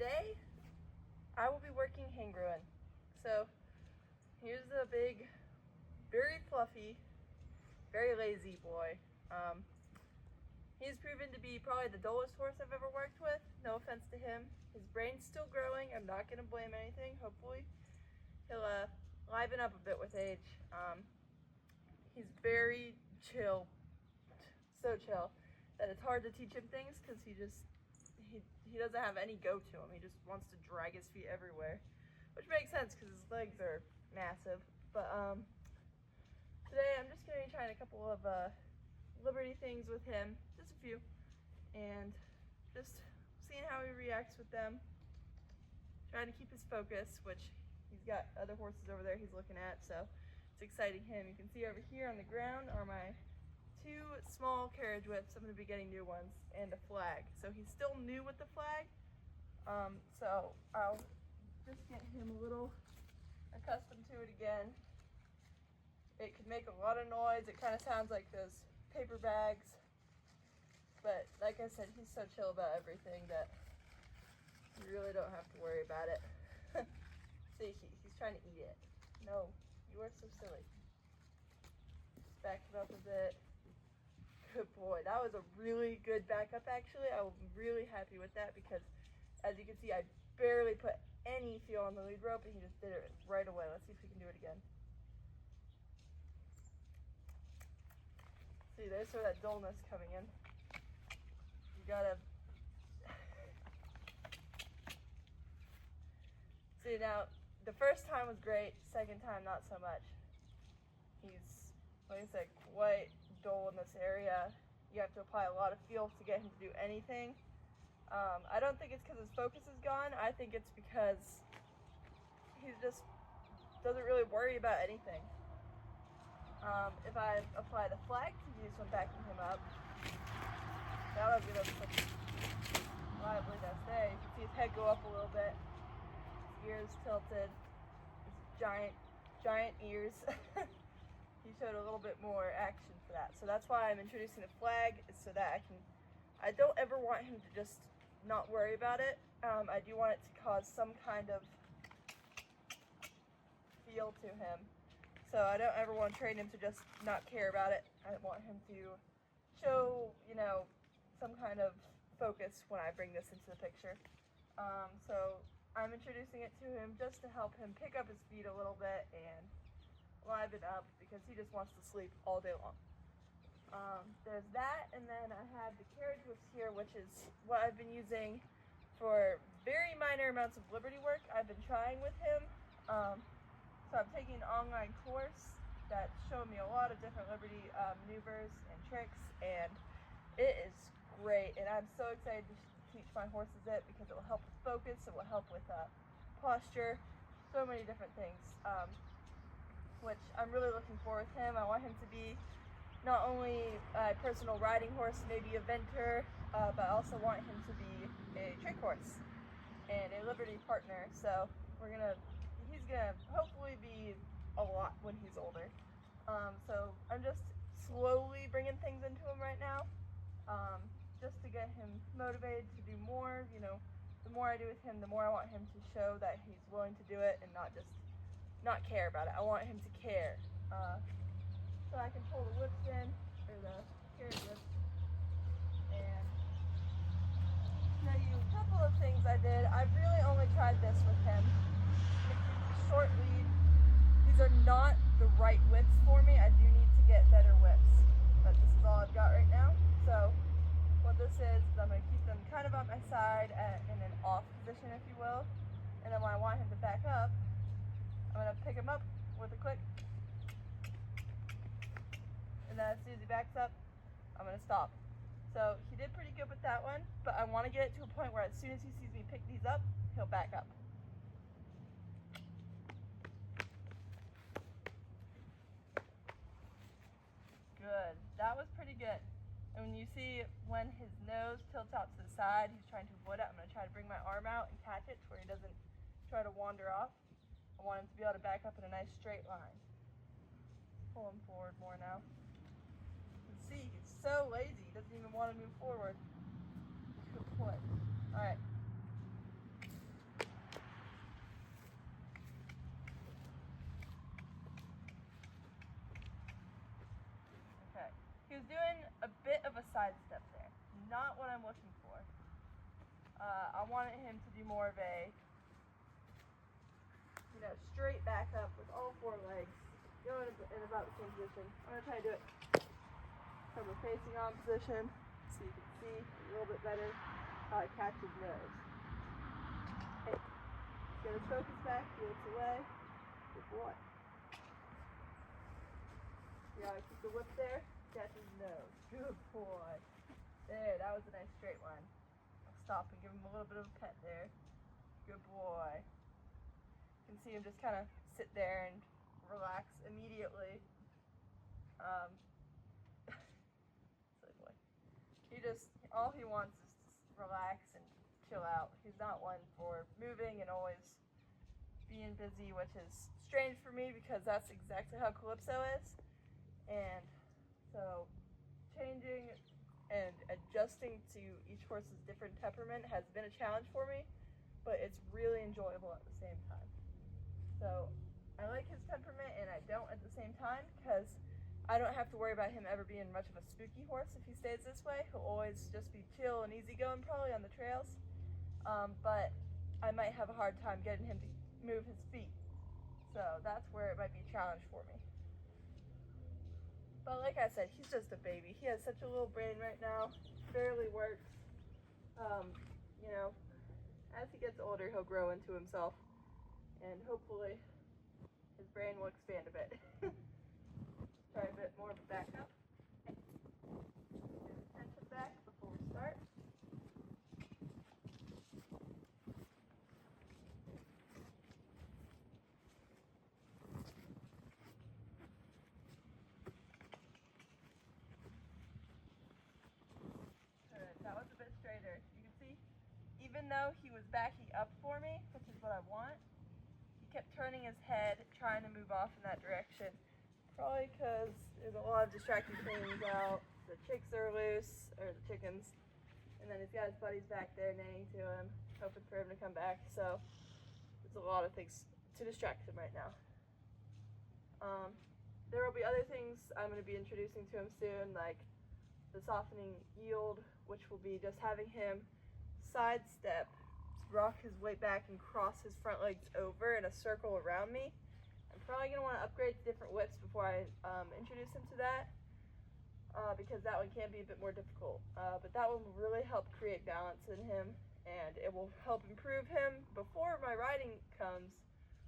today I will be working Hengroen. So here's a big, very fluffy, very lazy boy. He's proven to be probably the dullest horse I've ever worked with. No offense to him. His brain's still growing. I'm not going to blame anything. Hopefully he'll liven up a bit with age. He's very chill, so chill, that it's hard to teach him things because he doesn't have any go to him. He just wants to drag his feet everywhere, which makes sense because his legs are massive. But today I'm just going to be trying a couple of liberty things with him, just a few, and just seeing how he reacts with them, trying to keep his focus, which he's got other horses over there he's looking at, so it's exciting him. You can see over here on the ground are my two small carriage whips. I'm going to be getting new ones, and a flag. So he's still new with the flag, so I'll just get him a little accustomed to it again. It could make a lot of noise. It kind of sounds like those paper bags, but like I said, he's so chill about everything that you really don't have to worry about it. See, he's trying to eat it. No, you are so silly. Just back him up a bit. Good boy. That was a really good backup, actually. I'm really happy with that because, as you can see, I barely put any feel on the lead rope, and he just did it right away. Let's see if we can do it again. See, there's sort of that dullness coming in. You gotta... See, now, the first time was great, second time not so much. He's, like I said, quite dull in this area. You have to apply a lot of feel to get him to do anything. I don't think it's because his focus is gone. I think it's because he just doesn't really worry about anything. If I apply the flag to use when backing him up, that'll give him some liveliness there. You can see his head go up a little bit, his ears tilted, his giant ears. He showed a little bit more action for that. So that's why I'm introducing the flag, is so that I don't ever want him to just not worry about it. I do want it to cause some kind of feel to him. So I don't ever want to train him to just not care about it. I want him to show, some kind of focus when I bring this into the picture. So I'm introducing it to him just to help him pick up his feet a little bit and liven up, because he just wants to sleep all day long. There's that, and then I have the carriage whips here, which is what I've been using for very minor amounts of liberty work I've been trying with him. So I'm taking an online course that's showing me a lot of different liberty maneuvers and tricks, and it is great, and I'm so excited to teach my horses it because it will help with focus, it will help with posture, so many different things, which I'm really looking for with him. I want him to be not only a personal riding horse, maybe a venter, but I also want him to be a trick horse and a liberty partner. So he's gonna hopefully be a lot when he's older. So I'm just slowly bringing things into him right now, just to get him motivated to do more. The more I do with him, the more I want him to show that he's willing to do it and not just not care about it. I want him to care. So I can pull the whips in, or the carriage whips, and show you a couple of things I did. I've really only tried this with him. It's a short lead. These are not the right whips for me. I do need to get better whips, but this is all I've got right now. So what this is I'm going to keep them kind of on my side in an off position, if you will, and then when I want him to back up, I'm going to pick him up with a quick, and then as soon as he backs up, I'm going to stop. So he did pretty good with that one, but I want to get it to a point where as soon as he sees me pick these up, he'll back up. Good. That was pretty good. And when you see when his nose tilts out to the side, he's trying to avoid it, I'm going to try to bring my arm out and catch it to where he doesn't try to wander off. I want him to be able to back up in a nice straight line. Pull him forward more now. You can see he's so lazy, he doesn't even want to move forward. Good boy. Alright. He was doing a bit of a sidestep there. Not what I'm looking for. I wanted him to do more of a, straight back up with all four legs, going in about the same position. I'm going to try to do it from a facing on position so you can see a little bit better how I catch his nose. Hey, get his focus back, he looks away. Good boy. See how I keep the whip there? Catch his nose. Good boy. There, that was a nice straight line. I'll stop and give him a little bit of a pet there. Good boy. You can see him just kind of sit there and relax immediately. Silly boy. All he wants is to relax and chill out. He's not one for moving and always being busy, which is strange for me because that's exactly how Calypso is. And so changing and adjusting to each horse's different temperament has been a challenge for me, but it's really enjoyable at the same time. So I like his temperament and I don't at the same time because I don't have to worry about him ever being much of a spooky horse if he stays this way. He'll always just be chill and easygoing probably on the trails, but I might have a hard time getting him to move his feet. So that's where it might be a challenge for me. But like I said, he's just a baby. He has such a little brain right now, barely works. As he gets older, he'll grow into himself, and hopefully his brain will expand a bit. Try a bit more of a backup. Get his attention back before we start. That was a bit straighter. You can see, even though he was backing up for me, which is what I want, he kept turning his head, trying to move off in that direction. Probably because there's a lot of distracting things out. The chicks are loose, or the chickens, and then he's got his buddies back there neighing to him, hoping for him to come back. So there's a lot of things to distract him right now. There will be other things I'm going to be introducing to him soon, like the softening yield, which will be just having him sidestep, rock his weight back and cross his front legs over in a circle around me. I'm probably going to want to upgrade to different whips before I introduce him to that, because that one can be a bit more difficult. But that one will really help create balance in him, and it will help improve him before my riding comes,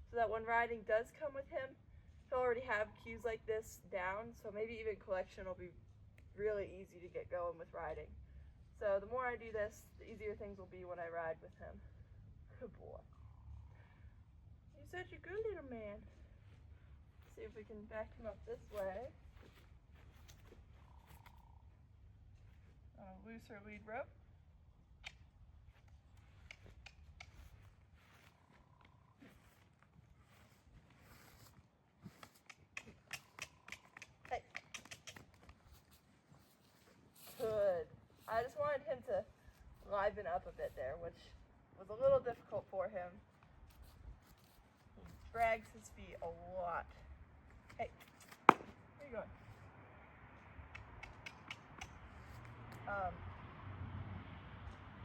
so that when riding does come with him, he'll already have cues like this down, so maybe even collection will be really easy to get going with riding. So the more I do this, the easier things will be when I ride with him. Good boy. You're such a good little man. Let's see if we can back him up this way. On a looser lead rope. Good. I just wanted him to liven up a bit there, which was a little difficult for him. He drags his feet a lot. Hey, where are you going?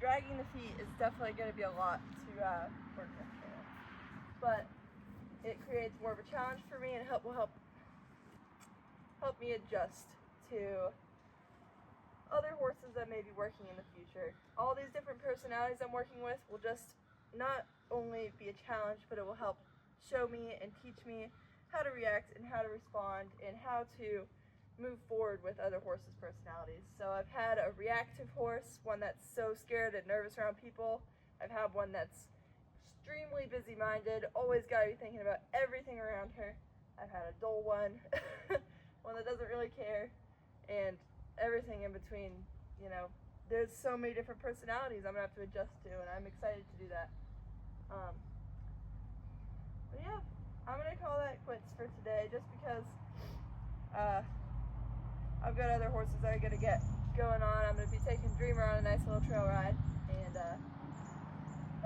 Dragging the feet is definitely going to be a lot to work with, but it creates more of a challenge for me and will help me adjust to other horses that may be working in the future. All these different personalities I'm working with will just not only be a challenge, but it will help show me and teach me how to react and how to respond and how to move forward with other horses' personalities. So I've had a reactive horse, one that's so scared and nervous around people. I've had one that's extremely busy-minded, always got to be thinking about everything around her. I've had a dull one, one that doesn't really care, and everything in between. There's so many different personalities I'm gonna have to adjust to, and I'm excited to do that. But yeah, I'm gonna call that quits for today, just because I've got other horses that are gonna get going on. I'm gonna be taking Dreamer on a nice little trail ride, and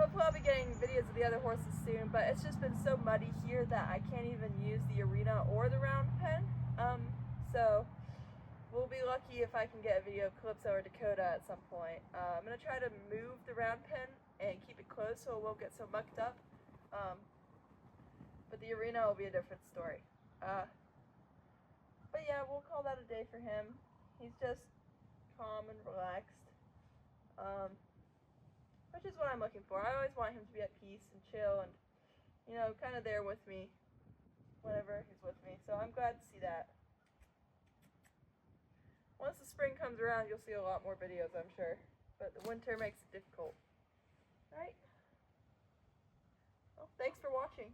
hopefully I'll be getting videos of the other horses soon, but it's just been so muddy here that I can't even use the arena or the round pen. So we'll be lucky if I can get a video of Calypso or Dakota at some point. I'm going to try to move the round pen and keep it closed so it won't get so mucked up. But the arena will be a different story. But yeah, we'll call that a day for him. He's just calm and relaxed, which is what I'm looking for. I always want him to be at peace and chill and, you know, kind of there with me whenever he's with me. So I'm glad to see that. Once the spring comes around, you'll see a lot more videos, I'm sure. But the winter makes it difficult. Alright. Well, thanks for watching.